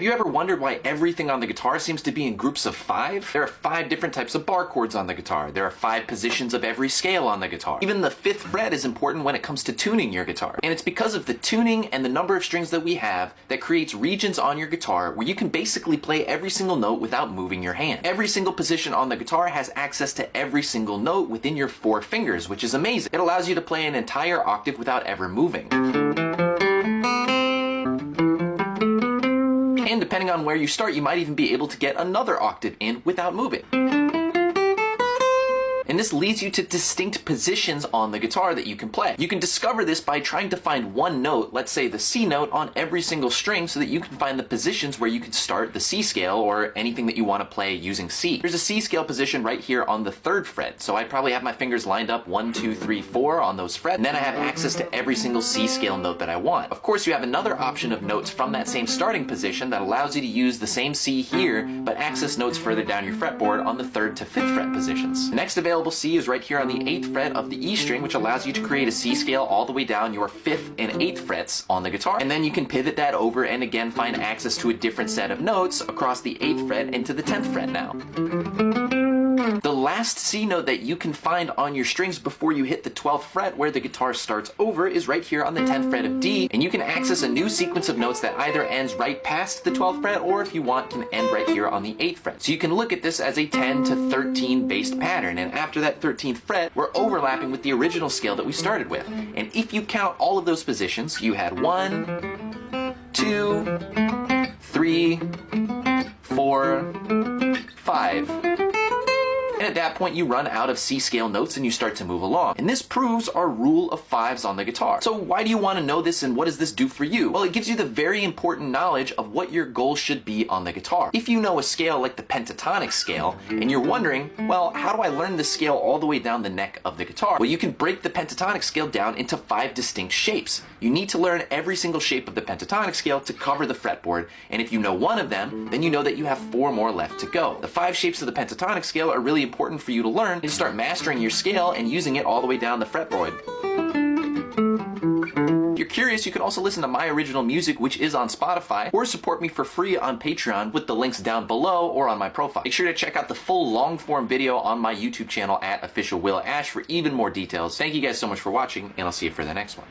Have you ever wondered why everything on the guitar seems to be in groups of 5? There are 5 different types of bar chords on the guitar. There are 5 positions of every scale on the guitar. Even the 5th fret is important when it comes to tuning your guitar. And it's because of the tuning and the number of strings that we have that creates regions on your guitar where you can basically play every single note without moving your hand. Every single position on the guitar has access to every single note within your 4 fingers, which is amazing. It allows you to play an entire octave without ever moving. And depending on where you start, you might even be able to get another octave in without moving. And this leads you to distinct positions on the guitar that you can play. You can discover this by trying to find one note, let's say the C note, on every single string so that you can find the positions where you can start the C scale or anything that you want to play using C. There's a C scale position right here on the 3rd fret, so I probably have my fingers lined up 1, 2, 3, 4 on those frets, and then I have access to every single C scale note that I want. Of course, you have another option of notes from that same starting position that allows you to use the same C here, but access notes further down your fretboard on the 3rd to 5th fret positions. The next available C is right here on the 8th fret of the E string, which allows you to create a C scale all the way down your 5th and 8th frets on the guitar. And then you can pivot that over and again find access to a different set of notes across the 8th fret into the 10th fret now. The last C note that you can find on your strings before you hit the 12th fret where the guitar starts over is right here on the 10th fret of D, and you can access a new sequence of notes that either ends right past the 12th fret or, if you want, can end right here on the 8th fret. So you can look at this as a 10 to 13 based pattern, and after that 13th fret, we're overlapping with the original scale that we started with. And if you count all of those positions, you had 1, 2, 3, 4, 5. And at that point, you run out of C scale notes and you start to move along. And this proves our rule of 5s on the guitar. So why do you want to know this, and what does this do for you? Well, it gives you the very important knowledge of what your goal should be on the guitar. If you know a scale like the pentatonic scale, and you're wondering, well, how do I learn this scale all the way down the neck of the guitar? Well, you can break the pentatonic scale down into 5 distinct shapes. You need to learn every single shape of the pentatonic scale to cover the fretboard, and if you know one of them, then you know that you have 4 more left to go. The 5 shapes of the pentatonic scale are really important for you to learn and start mastering your scale and using it all the way down the fretboard. If you're curious, you can also listen to my original music, which is on Spotify, or support me for free on Patreon with the links down below or on my profile. Make sure to check out the full long-form video on my YouTube channel at Official Will Ash for even more details. Thank you guys so much for watching, and I'll see you for the next one.